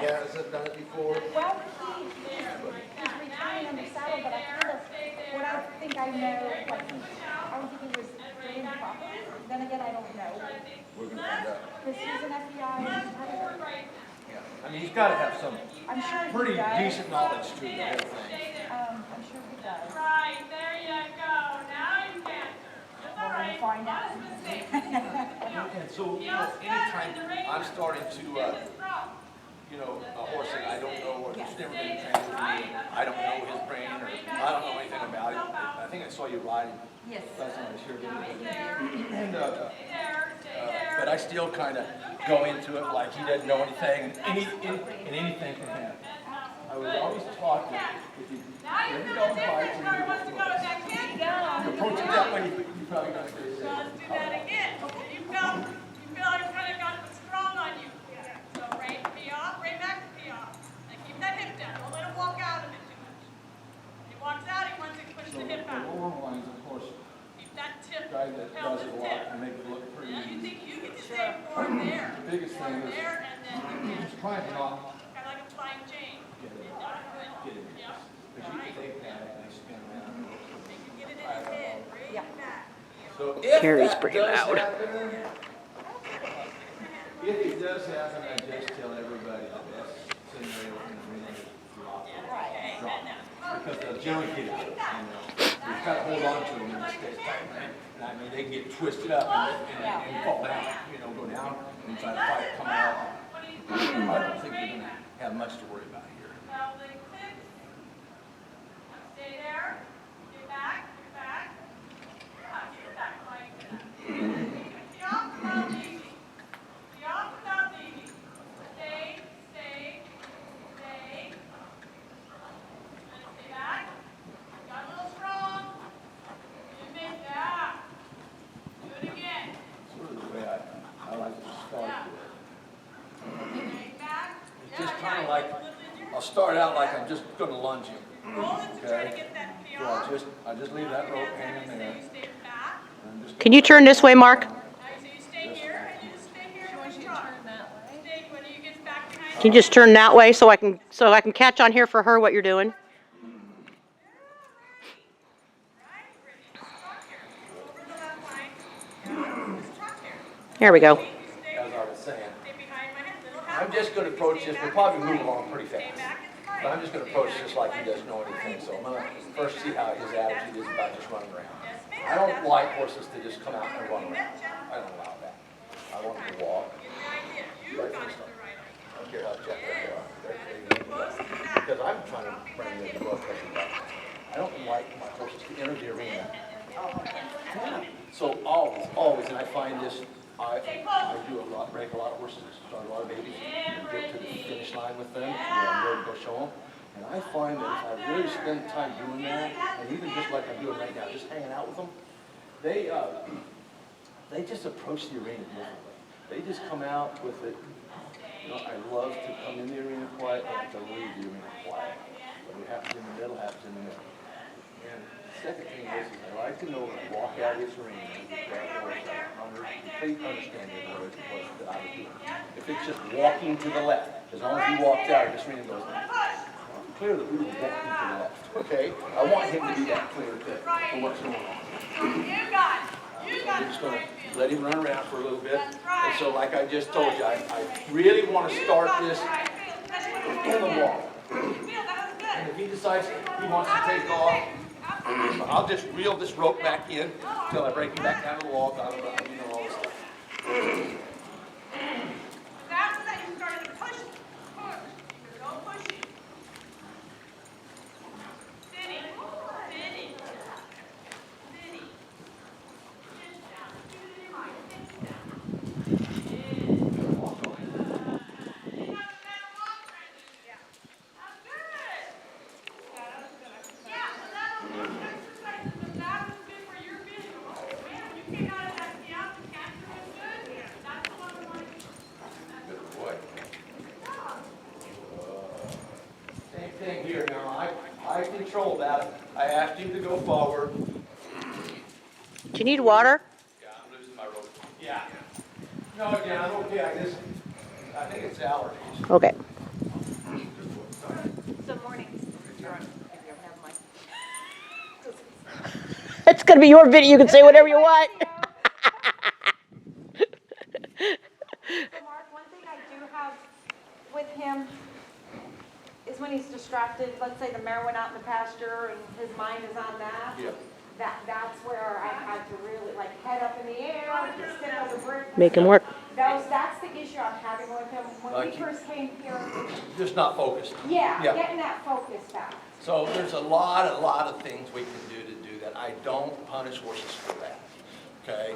hasn't done it before? Well, he's returning on the saddle, but I kind of, what I think I know, like, I don't think he was trained properly. Then again, I don't know. We're gonna find out. Because he's an FBI competitor. Yeah. I mean, he's gotta have some I'm sure he pretty does. decent knowledge to the whole thing. I'm sure he does. Right, there you go. Now you can. That's all We're right. gonna find out. And so, you know, anytime I'm starting to, you know, a horse that I don't know, or who's never been trained with me, I don't know his brain, or I don't know anything about it. I think I saw you riding. Yes. Last time I was here. And, but I still kind of go into it like he doesn't know anything, and anything can happen. I was always taught that if you don't fight, you approach it that way, you probably got to do it. Let's do that again. You feel like it's kind of got strong on you. So right off, right back to pee off. And keep that hip down. Don't let it walk out of it too much. When he walks out, he wants to push the hip The out. lower lines, of course, Keep that tip, guy that held does his it a lot tip. can make it look pretty Yeah, you easy. think you get to stay more there. The biggest thing More is there, and then you he's trying to not kind of like a flying chain. get it. Good. Get it. Yep. Because you can take that and they spin around. You can get it in his head. Bring it back. So if Carrie's that pretty does loud. happen, if it does happen, I just tell everybody the best scenario in the ring is drop. Because they'll generally get it. You've got to hold on to them and it stays tight, right? And I mean, they get twisted up and fall down, you know, go down and try to fight, come out. I don't think you're going to have much to worry about here. Stay there. Get back. Get back. Get back like that. Be off without leaving. Be off without leaving. Stay. And stay back. Got a little strong. You make that. Do it again. Sort of the way I like to start with. Stay back. It's just kind of like, I'll start out like I'm just going to lunge him. Roll it to try to get that pee So off. I just leave that rope hanging there. You stay back. And just Can you turn this way, Mark? So you stay here, and you just stay here. She wants you to turn that way. Stay when you get back behind. Can you just turn that way so I can catch on here for her what you're doing? There we go. as I was saying, I'm just going to approach this. We'll probably move along pretty fast. But I'm just going to approach this like he doesn't know anything. So I'm going to first see how his attitude is about just running around. I don't like horses to just come out and run around. I don't allow that. I want them to walk. Right first time. I don't care how gentle they are. Because I'm trying to bring the blood pressure back. I don't like my horses to enter the arena. So always, and I find this, I do break a lot of horses, start a lot of babies, and get to the finish line with them, and I'm ready to go show them. And I find that if I really spend time doing that, and even just like I'm doing right now, just hanging out with them, they just approach the arena differently. They just come out with it. You know, I love to come in the arena quiet, I like to leave the arena quiet. What happens in the middle happens in the middle. And the second thing is I like to know when I walk out of this arena, that horse, I complete understanding of what that I would do. If it's just walking to the left, as long as he walks out of this arena goes, clear that we were walking to the left, okay? I want him to be that clear for what's going on. You got it. So I'm just going to let him run around for a little bit. And so like I just told you, I really want to start this in the wall. And if he decides he wants to take off, I'll just reel this rope back in until I break him back down to the wall, down around, you know, all this stuff. After that, you started to push. Go pushing. Sitting. Good boy. Same thing here now. I control that. I asked him to go forward. Do you need water? Yeah, I'm losing my rope. Yeah. No, again, I'm okay. I think it's allergies. Okay. gonna be your video. You can say whatever you want. So Mark, one thing I do have with him is when he's distracted, let's say the mare went out in the pasture and his mind is on that. Yeah. That's where I had to really like head up in the air, just sit on the brick. Make him work. That's the issue I'm having with him. When Like we you- first came here, Just not focused. yeah, Yeah. getting that focus back. So there's a lot of things we can do to do that. I don't punish horses for that, okay?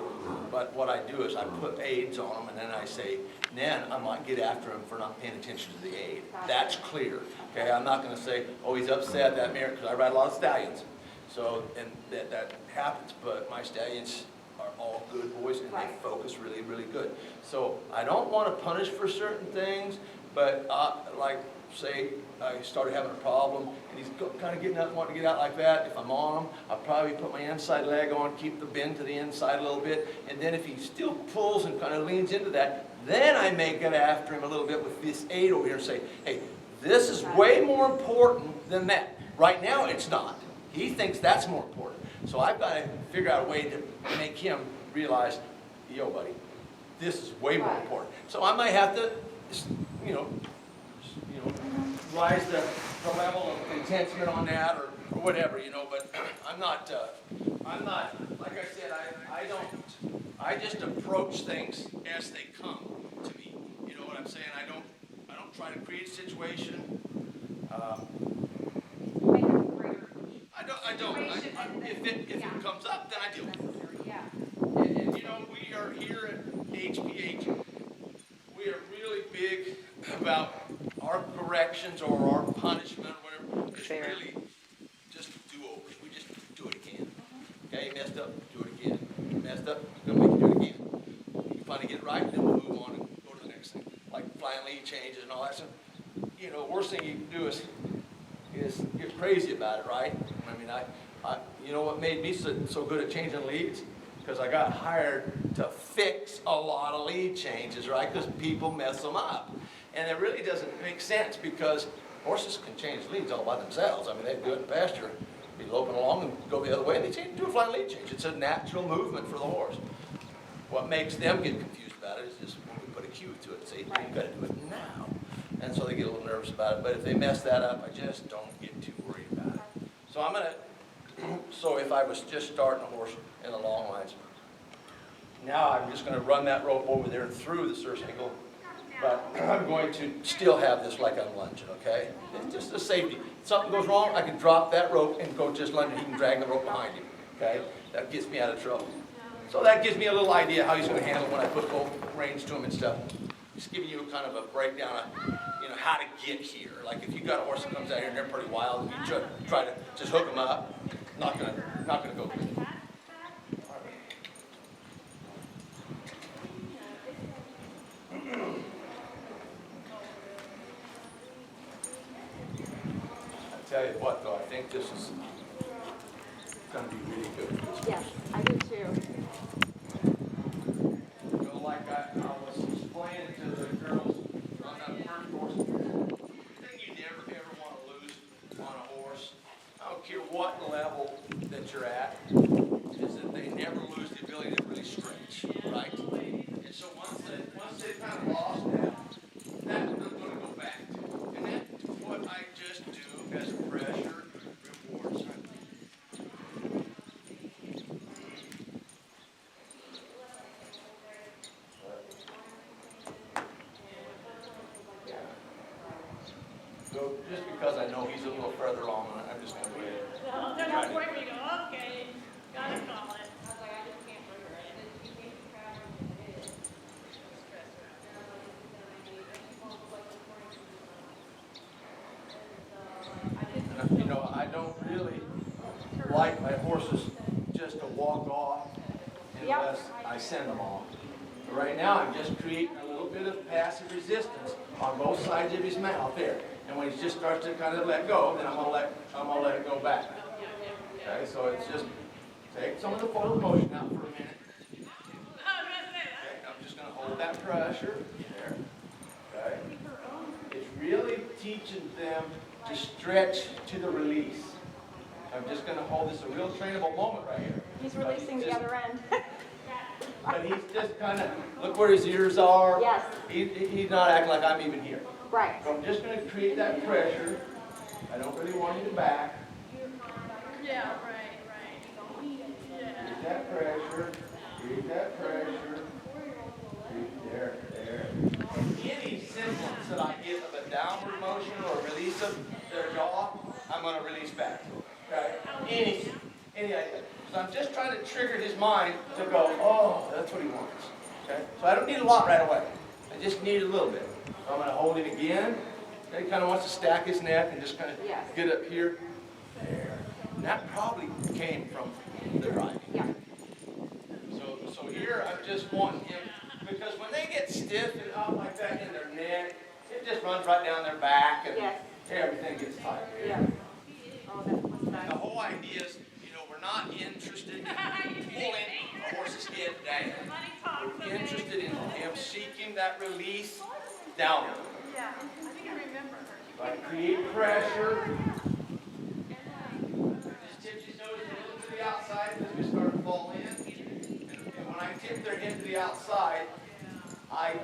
But what I do is I put aids on them, and then I say, then I might get after him for not paying attention to the aid. That's clear, okay? I'm not gonna say, oh, he's upset, that mare, because I ride a lot of stallions. So, and that happens, but my stallions are all good boys, and they Right. focus really, really good. So I don't want to punish for certain things, but like, say, I started having a problem, and he's kind of getting up, wanting to get out like that. If I'm on him, I'll probably put my inside leg on, keep the bend to the inside a little bit, and then if he still pulls and kind of leans into that, then I may get after him a little bit with this aid over here and say, hey, this is way more important than that. Right now, it's not. He thinks that's more important. So I've got to figure out a way to make him realize, yo, buddy, this is way more Right. important. So I might have to, rise the level of intensity on that or whatever, but I'm not, like I said, I just approach things as they come to me. You know what I'm saying? I don't try to create a situation. I don't. If it comes up, then I do. Yeah. And we are here at HPH. We are really big about our corrections or our punishment or whatever. It's Fair. really just do-overs. We just do it again. Okay, you messed up, do it again. You messed up, we're gonna make you do it again. You finally get it right, then we'll move on and go to the next thing. Like flying lead changes and all that stuff. Worst thing you can do is get crazy about it, right? I mean, what made me so good at changing leads? Because I got hired to fix a lot of lead changes, right? Because people mess them up. And it really doesn't make sense because horses can change leads all by themselves. I mean, they do it in pasture, be loping along and go the other way, and they do a flying lead change. It's a natural movement for the horse. What makes them get confused about it is just when we put a cue to it and say, you've got to do it now. And so they get a little nervous about it. But if they mess that up, I just don't get too worried about it. So if I was just starting a horse in the long lines, now I'm just going to run that rope over there and through the surcingle, but I'm going to still have this like I'm lunging, okay? It's just a safety. If something goes wrong, I can drop that rope and go just lunging. He can drag the rope behind him, okay? That gets me out of trouble. So that gives me a little idea how he's going to handle when I put both reins to him and stuff. Just giving you kind of a breakdown of, how to get here. Like if you got a horse that comes out here and they're pretty wild, and you try to just hook them up, not gonna go good. I tell you what, though, I think this is gonna be really good. Yes, I do too. Like I was explaining to the girls on that first horse, the thing you never ever want to lose on a horse, I don't care what level that you're at, is that they never lose the ability to really stretch, right? And so once they kind of lost that I'm going to go back to. And that's what I just do as pressure rewards. So just because I know he's a little further along, I'm just going to wait. So there's no point where you go, okay, gotta call it. I don't really like my horses just to walk off unless I send them off. But right now, I'm just creating a little bit of passive resistance on both sides of his mouth there. And when he just starts to kind of let go, then I'm gonna let it go back. Okay, so it's just take some of the forward motion out for a minute. Okay, I'm just gonna hold that pressure there. Okay. It's really teaching them to stretch to the release. I'm just going to hold this a real trainable moment right here. He's releasing the other end. But he's just kind of, look where his ears are. Yes. He's not acting like I'm even here. Right. So I'm just going to create that pressure. I don't really want him back. Yeah, right. Create that pressure. Create that pressure. There. Any semblance that I get of a downward motion or release of their jaw, I'm going to release back. Okay? Any idea? Because I'm just trying to trigger his mind to go, oh, that's what he wants. Okay? So I don't need a lot right away. I just need a little bit. So I'm going to hold him again. He kind of wants to stack his neck and just kind of get up here. There. And that probably came from the driving. Yeah. So here I'm just wanting him, because when they get stiff and up like that in their neck, it just runs right down their back and everything gets tight. Yeah. Oh, that was nice. The whole idea is, we're not interested in pulling a horse's head down. We're interested in him seeking that release downward. Yeah, I think I remember her. So I create pressure. Just tip his nose a little to the outside as we start to fall in. And when I tip their head to the outside, I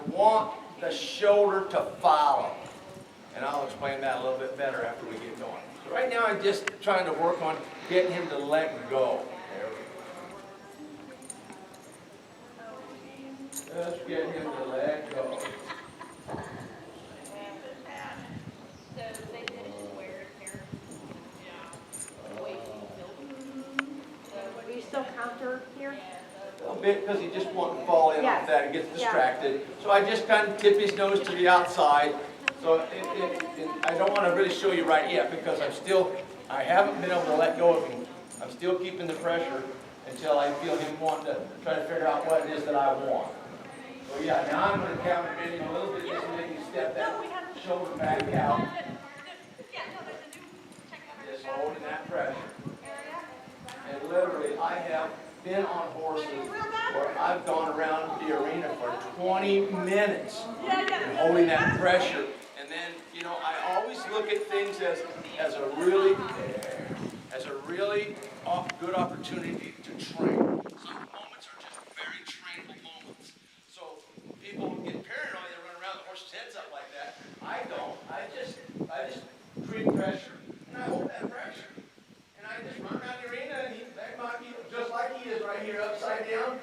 want the shoulder to follow. And I'll explain that a little bit better after we get going. So right now I'm just trying to work on getting him to let go. There we go. Just get him to let go. Will you still counter here? A little bit, because he just wants to fall in off that and gets distracted. So I just kind of tip his nose to the outside. So I don't want to really show you right yet, because I haven't been able to let go of him. I'm still keeping the pressure until I feel him wanting to try to figure out what it is that I want. So yeah, now I'm going to counter him a little bit just to make him step that shoulder back out. Just holding that pressure. And literally, I have been on horses where I've gone around the arena for 20 minutes and holding that pressure. And then, I always look at things as a really good opportunity to train. Some moments are just very trainable moments. So people get paranoid, they run around the horse's heads up like that. I don't. I just create pressure and I hold that pressure. And I just run around the arena and that might be just like he is right here upside down.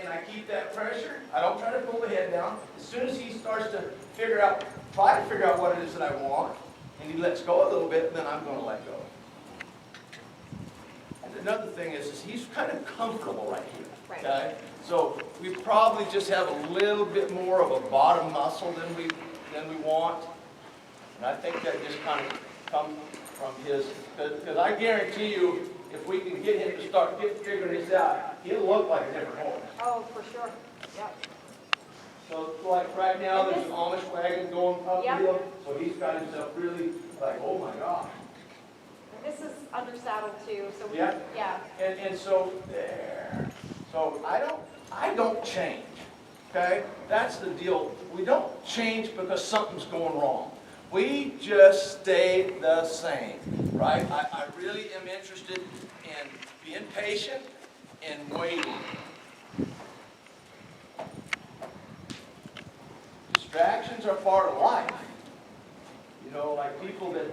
And I keep that pressure. I don't try to pull the head down. As soon as he starts to try to figure out what it is that I want, and he lets go a little bit, then I'm going to let go. And another thing is he's kind of comfortable right here. Right. Okay? So we probably just have a little bit more of a bottom muscle than we want. And I think that just kind of comes from his, because I guarantee you, if we can get him to start figuring this out, he'll look like a different horse. Oh, for sure. Yep. So like right now, there's an Amish wagon going uphill, so he's got himself really like, oh my gosh. And this is under saddle too, so we, Yeah. And so there. So I don't change. Okay? That's the deal. We don't change because something's going wrong. We just stay the same, right? I really am interested in being patient and waiting. Distractions are part of life. Like people that,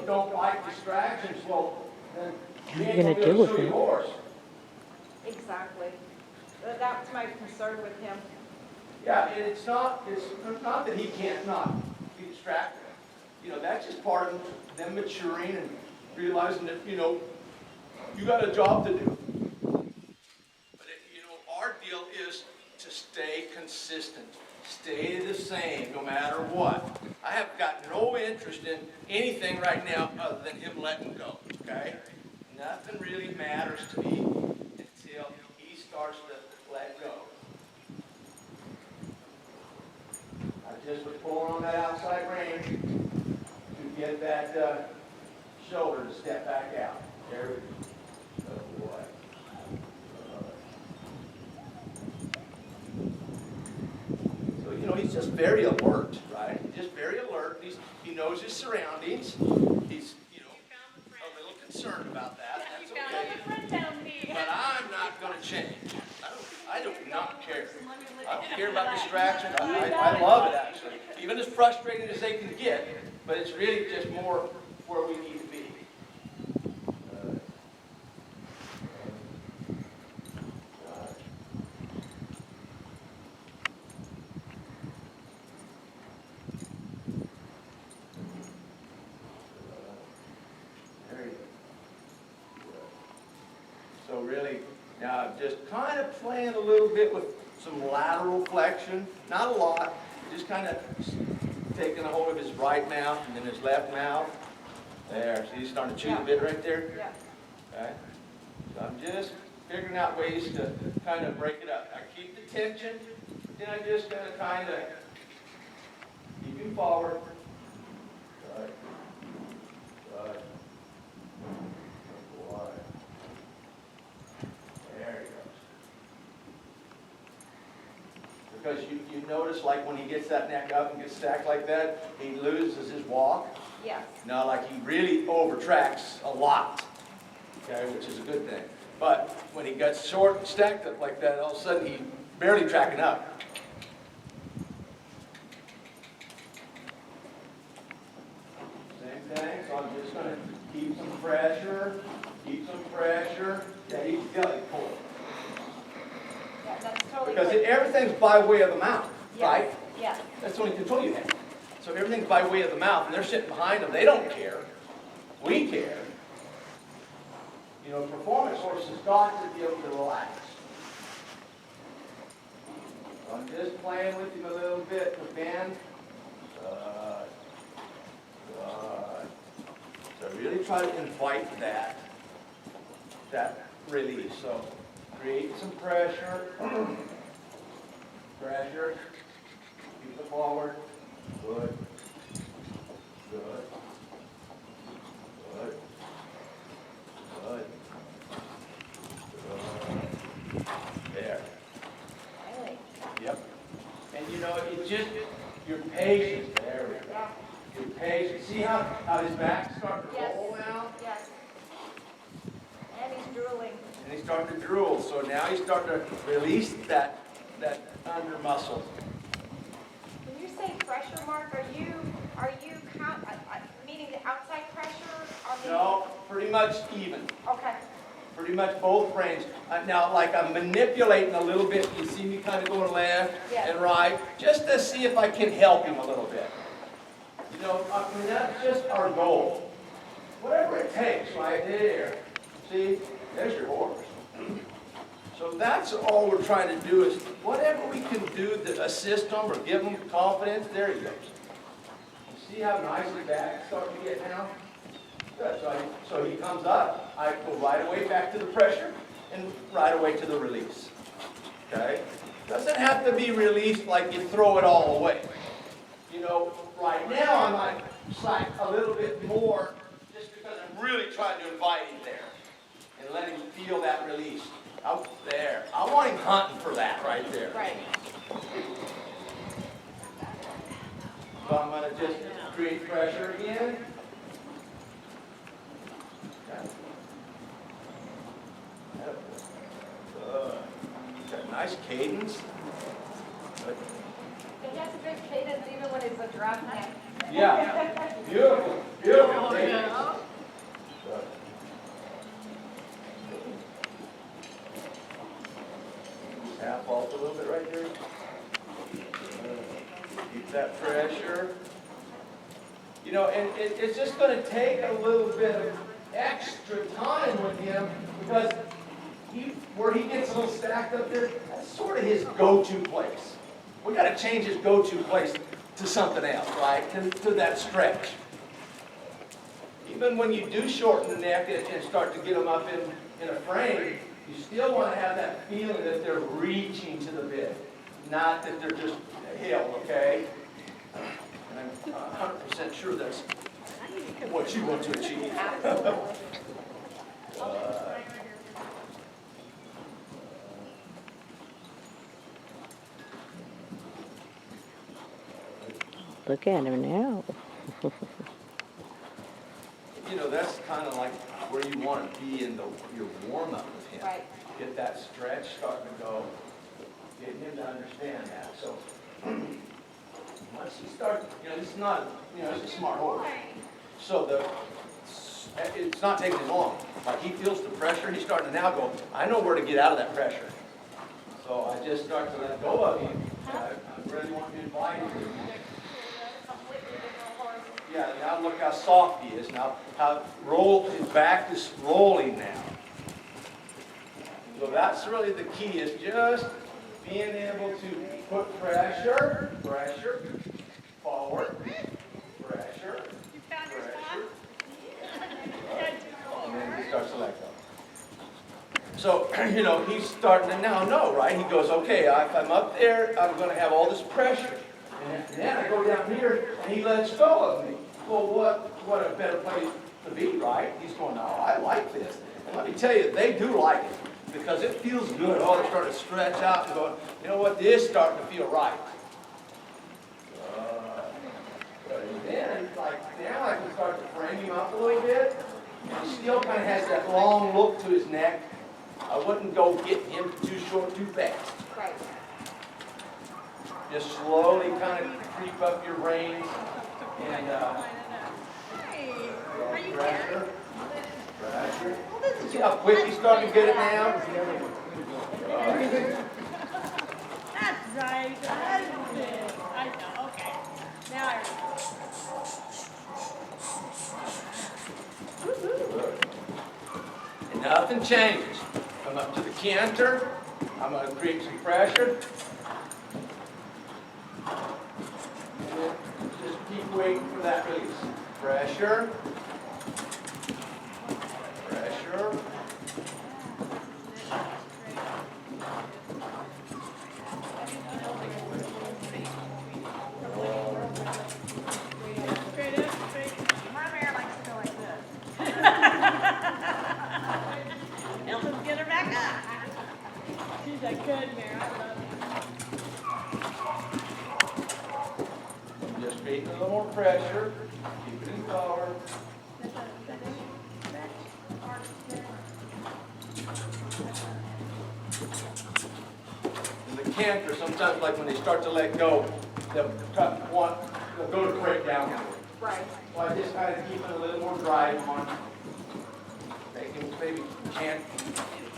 don't like distractions, well, then you ain't going to be able to show your horse. exactly. That's my concern with him. Yeah, and it's not that he can't not be distracted. That's just part of them maturing and realizing that, you got a job to do. But, our deal is to stay consistent, stay the same no matter what. I have got no interest in anything right now other than him letting go, okay? Nothing really matters to me until he starts to let go. I just was pulling on that outside rein to get that shoulder to step back out. There we go. Oh boy. So, he's just very alert, right? Just very alert. He knows his surroundings. He's, a little concerned about that. That's okay. Friend down me. But I'm not gonna change. I do not care. I don't care about distraction. I love it, actually. Even as frustrating as they can get, but it's really just more where we need to be. There you go. So really, now just kind of playing a little bit with some lateral flexion, not a lot, just kind of taking a hold of his right mouth and then his left mouth. There, see he's starting to chew the bit right there? Yeah. Okay. So I'm just figuring out ways to kind of break it up. I keep the tension, then I'm just going to kind of keep him forward. Good. Good. Good boy. There he goes. Because you notice, like when he gets that neck up and gets stacked like that, he loses his walk. Yes. Now, like he really overtracks a lot, okay, which is a good thing. But when he gets short and stacked up like that, all of a sudden he's barely tracking up. Same thing, so I'm just going to keep some pressure, keep some pressure. Yeah, you can belly pull it. Yeah, that's totally Because good. everything's by way of the mouth, right? Yes. That's the only control you have. So everything's by way of the mouth, and they're sitting behind them. They don't care. We care. You know, performance horses got to be able to relax. So I'm just playing with him a little bit to bend. Good. Good. So really try to invite that release. So create some pressure. Pressure. Keep it forward. Good. Good. Good. Good. Good. There. Really? Yep. And you know, it's just your patience. There we go. Yeah. Your patience. See how his back's starting to Yes. roll now? Yes. And he's drooling. And he's starting to drool. So now he's starting to release that under muscle. When you say pressure, Mark, are you meaning the outside pressure on the? No, pretty much even. Okay. Pretty much both frames. Now, like I'm manipulating a little bit. You see me kind of going left and right, just to see if I can help him a little bit. You know, I mean, that's just our goal. Whatever it takes, right there. See, there's your horse. So that's all we're trying to do is whatever we can do to assist them or give them confidence. There he goes. You see how nice his back's starting to get now? Good. So he comes up. I go right away back to the pressure and right away to the release. Okay? Doesn't have to be released like you throw it all away. You know, right now I might slack a little bit more just because I'm really trying to invite him there and let him feel that release. Out there. I want him hunting for that right there. Right. So I'm going to just create pressure again. Got nice cadence. Good. He has a good cadence even when it's a drop neck. Yeah. Beautiful. Beautiful cadence. Good. Half off a little bit right there. Keep that pressure. You know, and it's just going to take a little bit of extra time with him because where he gets a little stacked up there, that's sort of his go-to place. We got to change his go-to place to something else, right? To that stretch. Even when you do shorten the neck and start to get them up in a frame, you still want to have that feeling that they're reaching to the bit, not that they're just held, okay? And I'm 100% sure that's what you want to achieve. Look at him now. You you know, that's kind of like where you want to be in your warm-up with him. Right. Get that stretch starting to go, get him to understand that. So once he starts, you know, this is not, you know, it's a smart horse. So it's not taking him long. Like he feels the pressure, he's starting to now go, I know where to get out of that pressure. So I just start to let go of him. I really want him to bite him. Yeah, now look how soft he is. Now how his back is rolling now. So that's really the key, is just being able to put pressure, forward, pressure, You found your spot? pressure, and then he starts to let go. So, you know, he's starting to now know, right? He goes, okay, if I'm up there, I'm going to have all this pressure. And then I go down here, and he lets go of me. Well, what a better place to be, right? He's going, oh, I like this. And let me tell you, they do like it, because it feels good. Oh, they're starting to stretch out and going, you know what, this is starting to feel right. And then, like, now I can start to frame him up a little bit. And he still kind of has that long look to his neck. I wouldn't go get him too short, too fast. Right. Just slowly kind of creep up your reins and Hey, are you here? pressure. See how quick he's starting to get it now? That's right. That's it. I know. Okay. Now I remember. And nothing changes. Come up to the canter. I'm going to create some pressure. And then just keep waiting for that release. Pressure. Pressure. Straight up, straight. My mare likes to go like this. He'll just get her back up. She's a good mare. I love her. Just creating a little more pressure. Keep it in forward. In the canter, sometimes like when they start to let go, they'll go to break down. Right. So I just kind of keep it a little more drive on. Make him maybe cant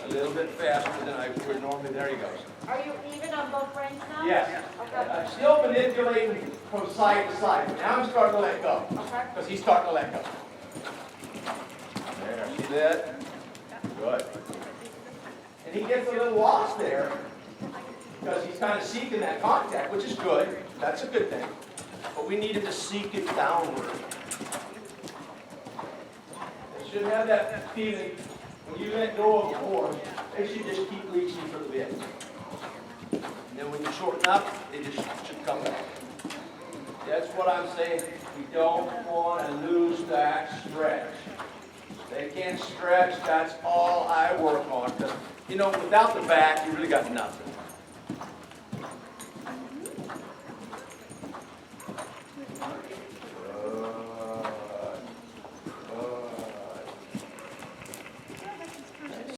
a little bit faster than I would normally. There he goes. Are you even on both reins now? Yes. Okay. I'm still manipulating from side to side. But now I'm starting to let go. Okay. Because he's starting to let go. There, see that? Good. And he gets a little lost there because he's kind of seeking that contact, which is good. That's a good thing. But we needed to seek it downward. They should have that feeling when you let go of the horse, they should just keep reaching for the bit. And then when you shorten up, they just should come back. That's what I'm saying. We don't want to lose that stretch. They can't stretch, that's all I work on. Because, you know, without the back, you really got nothing.